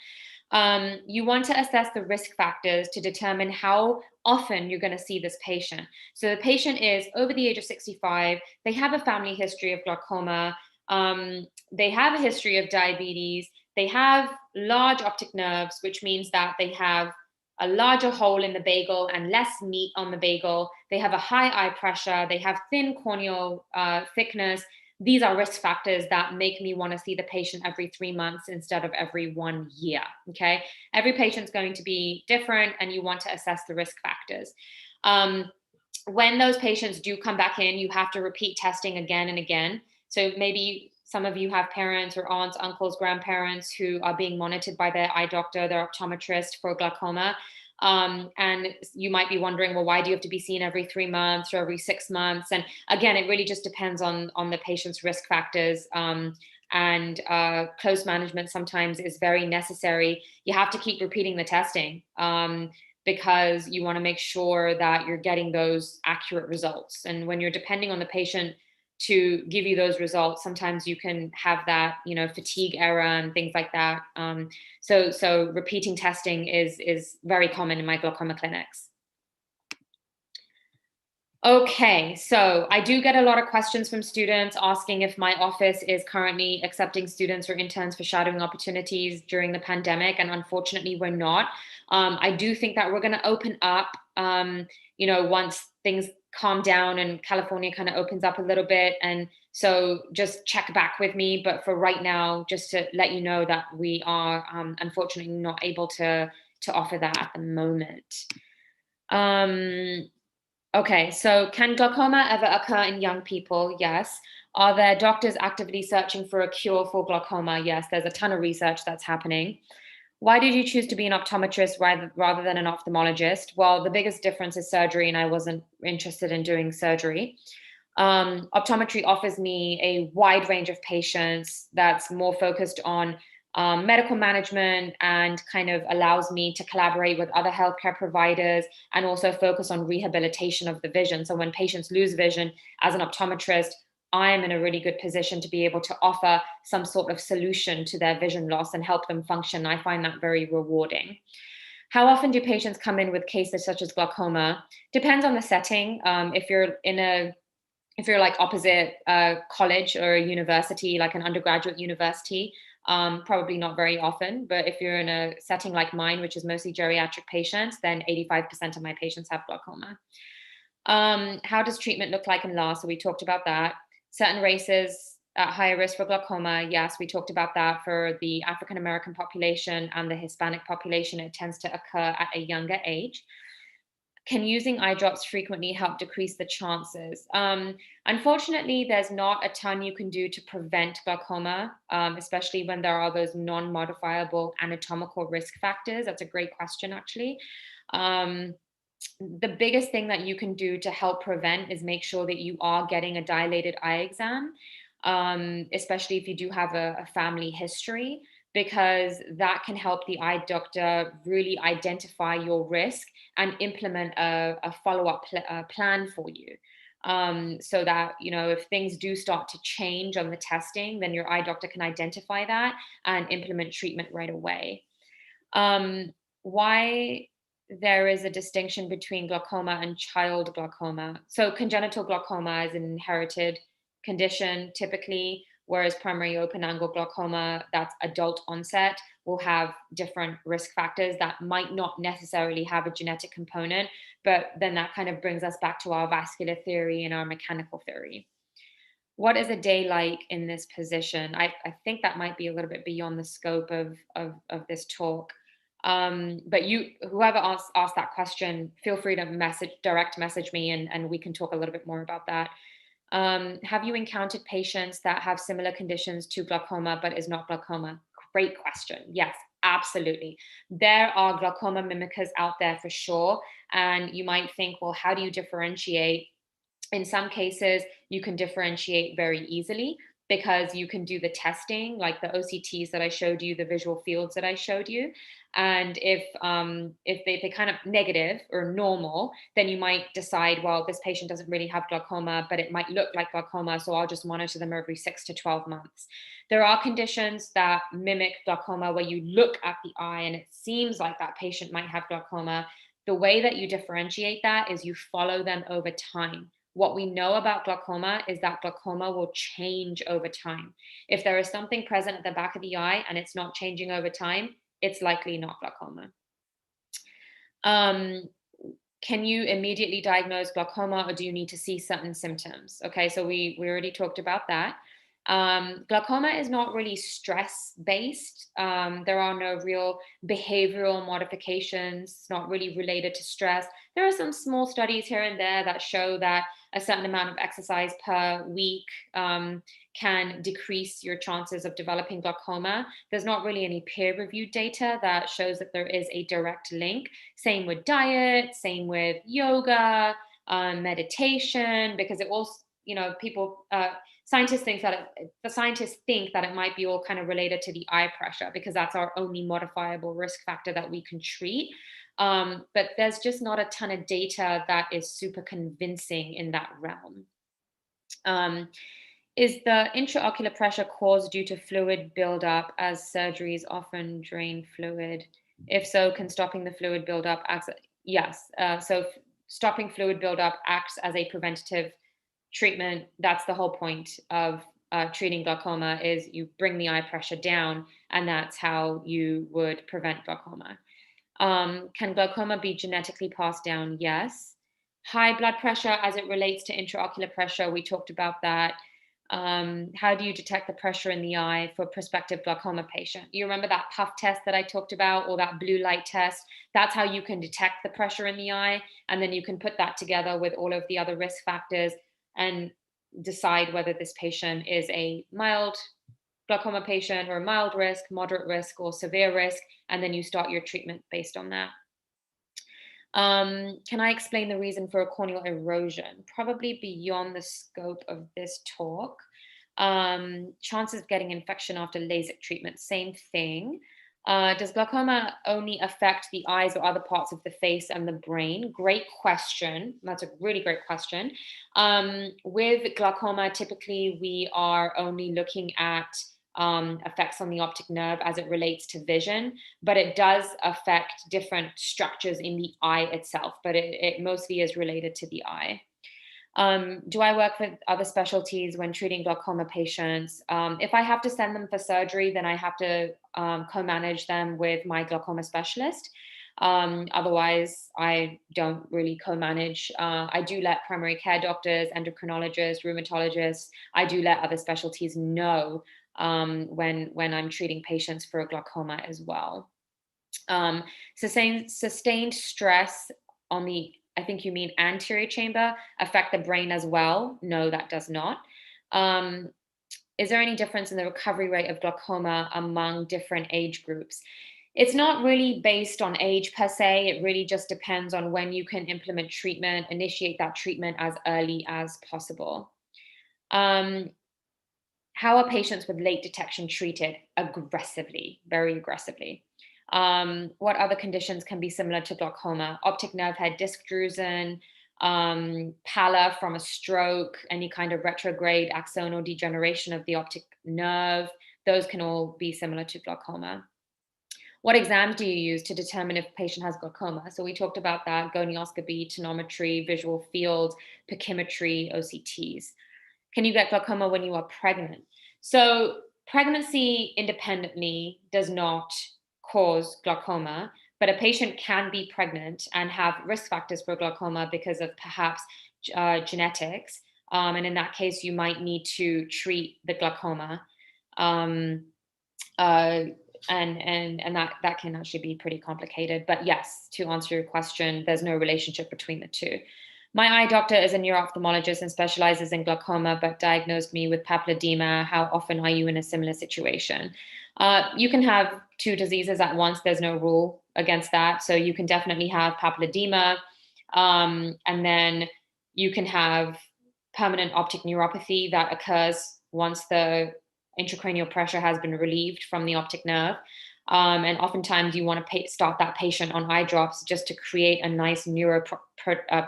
You want to assess the risk factors to determine how often you're going to see this patient. So the patient is over the age of 65. They have a family history of glaucoma. They have a history of diabetes. They have large optic nerves, which means that they have a larger hole in the bagel and less meat on the bagel. They have a high eye pressure. They have thin corneal thickness. These are risk factors that make me want to see the patient every 3 months instead of every 1 year. Okay. Every patient's going to be different, and you want to assess the risk factors. When those patients do come back in, you have to repeat testing again and again. So maybe some of you have parents or aunts, uncles, grandparents who are being monitored by their eye doctor, their optometrist for glaucoma. And you might be wondering, well, why do you have to be seen every 3 months or every 6 months? And again, it really just depends on the patient's risk factors. And close management sometimes is very necessary. You have to keep repeating the testing because you want to make sure that you're getting those accurate results. And when you're depending on the patient to give you those results, sometimes you can have that, fatigue error and things like that. So repeating testing is very common in my glaucoma clinics. Okay, so I do get a lot of questions from students asking if my office is currently accepting students or interns for shadowing opportunities during the pandemic, and unfortunately we're not. I do think that we're going to open up, once things calm down and California kind of opens up a little bit. And so just check back with me. But for right now, just to let you know that we are unfortunately not able to offer that at the moment. Okay, so can glaucoma ever occur in young people? Yes. Are there doctors actively searching for a cure for glaucoma? Yes, there's a ton of research that's happening. Why did you choose to be an optometrist rather than an ophthalmologist? Well, the biggest difference is surgery, and I wasn't interested in doing surgery. Optometry offers me a wide range of patients that's more focused on medical management and kind of allows me to collaborate with other healthcare providers and also focus on rehabilitation of the vision. So when patients lose vision, as an optometrist, I'm in a really good position to be able to offer some sort of solution to their vision loss and help them function. I find that very rewarding. How often do patients come in with cases such as glaucoma? Depends on the setting. If you're like opposite college or a university, like an undergraduate university, probably not very often. But if you're in a setting like mine, which is mostly geriatric patients, then 85% of my patients have glaucoma. How does treatment look like and last? So we talked about that. Certain races at higher risk for glaucoma. Yes, we talked about that. For the African American population and the Hispanic population, it tends to occur at a younger age. Can using eye drops frequently help decrease the chances? Unfortunately, there's not a ton you can do to prevent glaucoma, especially when there are those non-modifiable anatomical risk factors. That's a great question, actually. The biggest thing that you can do to help prevent is make sure that you are getting a dilated eye exam, especially if you do have a family history, because that can help the eye doctor really identify your risk and implement a follow-up plan for you. So that, if things do start to change on the testing, then your eye doctor can identify that and implement treatment right away. Why there is a distinction between glaucoma and child glaucoma. So congenital glaucoma is an inherited condition typically, whereas primary open angle glaucoma, that's adult onset, will have different risk factors that might not necessarily have a genetic component, but then that kind of brings us back to our vascular theory and our mechanical theory. What is a day like in this position? I think that might be a little bit beyond the scope of this talk. But whoever asked that question, feel free to direct message me, and we can talk a little bit more about that. Have you encountered patients that have similar conditions to glaucoma but is not glaucoma? Great question. Yes, absolutely. There are glaucoma mimickers out there for sure. And you might think, well, how do you differentiate? In some cases, you can differentiate very easily because you can do the testing, like the OCTs that I showed you, the visual fields that I showed you. And if they kind of negative or normal, then you might decide, well, this patient doesn't really have glaucoma, but it might look like glaucoma, so I'll just monitor them every 6 to 12 months. There are conditions that mimic glaucoma where you look at the eye and it seems like that patient might have glaucoma. The way that you differentiate that is you follow them over time. What we know about glaucoma is that glaucoma will change over time. If there is something present at the back of the eye and it's not changing over time, it's likely not glaucoma. Can you immediately diagnose glaucoma, or do you need to see certain symptoms? Okay, so we already talked about that. Glaucoma is not really stress-based. There are no real behavioral modifications. It's not really related to stress. There are some small studies here and there that show that a certain amount of exercise per week can decrease your chances of developing glaucoma. There's not really any peer-reviewed data that shows that there is a direct link. Same with diet, same with yoga, meditation, because it also, people, scientists think that it might be all kind of related to the eye pressure because that's our only modifiable risk factor that we can treat. But there's just not a ton of data that is super convincing in that realm. Is the intraocular pressure caused due to fluid buildup, as surgeries often drain fluid? If so, can stopping the fluid buildup act? Yes. So stopping fluid buildup acts as a preventative treatment. That's the whole point of treating glaucoma, is you bring the eye pressure down, and that's how you would prevent glaucoma. Can glaucoma be genetically passed down? Yes. High blood pressure as it relates to intraocular pressure, we talked about that. How do you detect the pressure in the eye for a prospective glaucoma patient? You remember that puff test that I talked about, or that blue light test? That's how you can detect the pressure in the eye. And then you can put that together with all of the other risk factors and decide whether this patient is a mild glaucoma patient or a mild risk, moderate risk, or severe risk. And then you start your treatment based on that. Can I explain the reason for a corneal erosion? Probably beyond the scope of this talk. Chances of getting infection after LASIK treatment, same thing. Does glaucoma only affect the eyes or other parts of the face and the brain? Great question. That's a really great question. With glaucoma, typically we are only looking at effects on the optic nerve as it relates to vision, but it does affect different structures in the eye itself, but it mostly is related to the eye. Do I work with other specialties when treating glaucoma patients? If I have to send them for surgery, then I have to co-manage them with my glaucoma specialist. Otherwise, I don't really co-manage. I do let primary care doctors, endocrinologists, rheumatologists, I do let other specialties know when I'm treating patients for glaucoma as well. Sustained stress on the, I think you mean anterior chamber, affect the brain as well? No, that does not. Is there any difference in the recovery rate of glaucoma among different age groups? It's not really based on age per se. It really just depends on when you can implement treatment, initiate that treatment as early as possible. How are patients with late detection treated? Aggressively, very aggressively. What other conditions can be similar to glaucoma? Optic nerve head disc drusen, pallor from a stroke, any kind of retrograde axonal degeneration of the optic nerve. Those can all be similar to glaucoma. What exams do you use to determine if a patient has glaucoma? So we talked about that: gonioscopy, tonometry, visual field, pachymetry, OCTs. Can you get glaucoma when you are pregnant? So pregnancy independently does not cause glaucoma, but a patient can be pregnant and have risk factors for glaucoma because of perhaps genetics. And in that case, you might need to treat the glaucoma. And that can actually be pretty complicated. But yes, to answer your question, there's no relationship between the two. My eye doctor is a neuro-ophthalmologist and specializes in glaucoma, but diagnosed me with papilledema. How often are you in a similar situation? You can have two diseases at once. There's no rule against that. So you can definitely have papilledema, and then you can have permanent optic neuropathy that occurs once the intracranial pressure has been relieved from the optic nerve. And oftentimes you want to start that patient on eye drops just to create a nice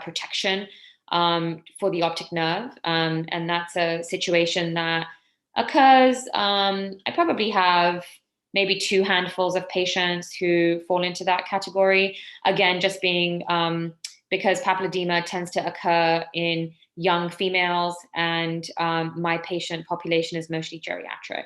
protection for the optic nerve. And that's a situation that occurs. I probably have maybe 2 handfuls of patients who fall into that category. Again, just being because papilledema tends to occur in young females, and my patient population is mostly geriatric.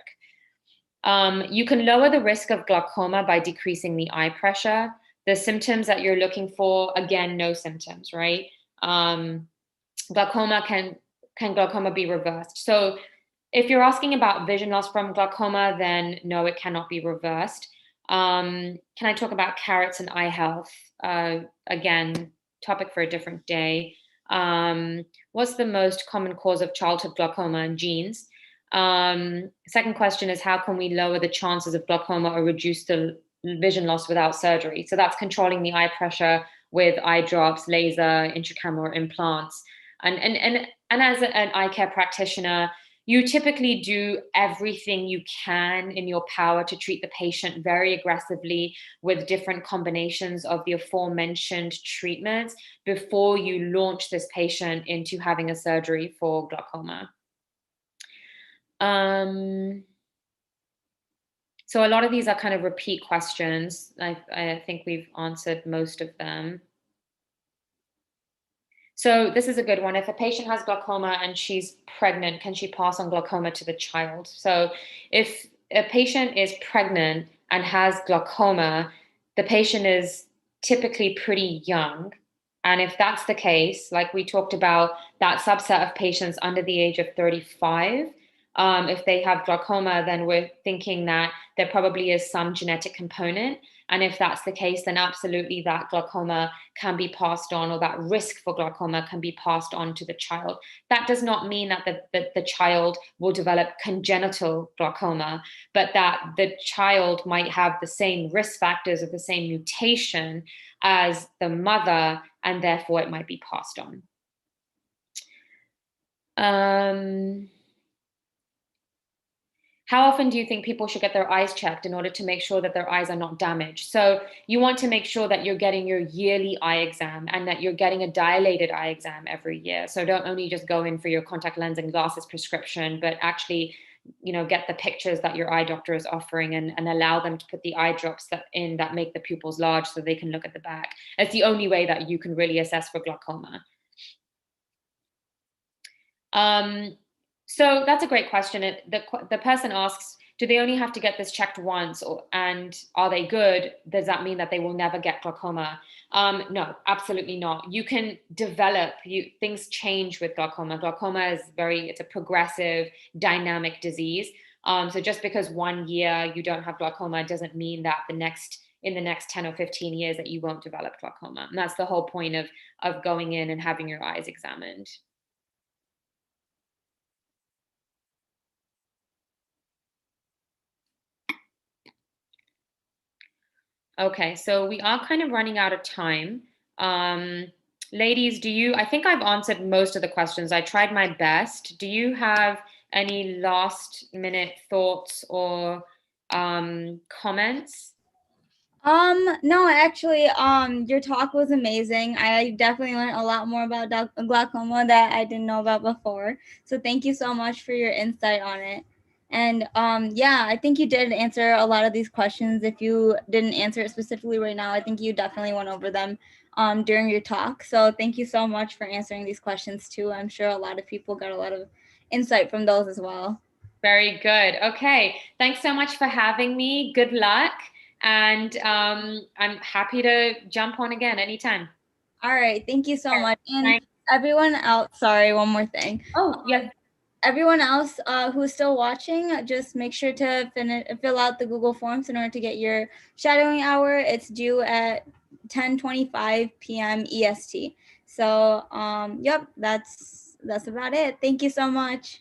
You can lower the risk of glaucoma by decreasing the eye pressure. The symptoms that you're looking for, again, no symptoms, right? Glaucoma can glaucoma be reversed? So if you're asking about vision loss from glaucoma, then no, it cannot be reversed. Can I talk about carrots and eye health? Again, topic for a different day. What's the most common cause of childhood glaucoma and genes? Second question is, how can we lower the chances of glaucoma or reduce the vision loss without surgery? So that's controlling the eye pressure with eye drops, laser, intracameral implants. And as an eye care practitioner, you typically do everything you can in your power to treat the patient very aggressively with different combinations of the aforementioned treatments before you launch this patient into having a surgery for glaucoma. So a lot of these are kind of repeat questions. I think we've answered most of them. So this is a good one. If a patient has glaucoma and she's pregnant, can she pass on glaucoma to the child? So if a patient is pregnant and has glaucoma, the patient is typically pretty young. And if that's the case, like we talked about, that subset of patients under the age of 35, if they have glaucoma, then we're thinking that there probably is some genetic component. And if that's the case, then absolutely that glaucoma can be passed on, or that risk for glaucoma can be passed on to the child. That does not mean that the child will develop congenital glaucoma, but that the child might have the same risk factors of the same mutation as the mother, and therefore it might be passed on. How often do you think people should get their eyes checked in order to make sure that their eyes are not damaged? So you want to make sure that you're getting your yearly eye exam and that you're getting a dilated eye exam every year. So don't only just go in for your contact lens and glasses prescription, but actually, get the pictures that your eye doctor is offering and allow them to put the eye drops that make the pupils large so they can look at the back. It's the only way that you can really assess for glaucoma. So that's a great question. The person asks, do they only have to get this checked once, and are they good? Does that mean that they will never get glaucoma? No, absolutely not. You can develop, things change with glaucoma. Glaucoma is it's a progressive, dynamic disease. So just because 1 year you don't have glaucoma doesn't mean that in the next 10 or 15 years that you won't develop glaucoma. And that's the whole point of going in and having your eyes examined. Okay, so we are kind of running out of time. Ladies, I think I've answered most of the questions. I tried my best. Do you have any last minute thoughts or comments? No, actually, your talk was amazing. I definitely learned a lot more about glaucoma that I didn't know about before. So thank you so much for your insight on it. And yeah, I think you did answer a lot of these questions. If you didn't answer it specifically right now, I think you definitely went over them during your talk. So thank you so much for answering these questions too. I'm sure a lot of people got a lot of insight from those as well. Very good. Okay, thanks so much for having me. Good luck. And I'm happy to jump on again anytime. All right. Thank you so much. And Thanks. everyone else, sorry, one more thing. Oh, yes. Everyone else who's still watching, just make sure to fill out the Google Forms in order to get your shadowing hour. It's due at 10:25 p.m. EST. So, yep, that's about it. Thank you so much.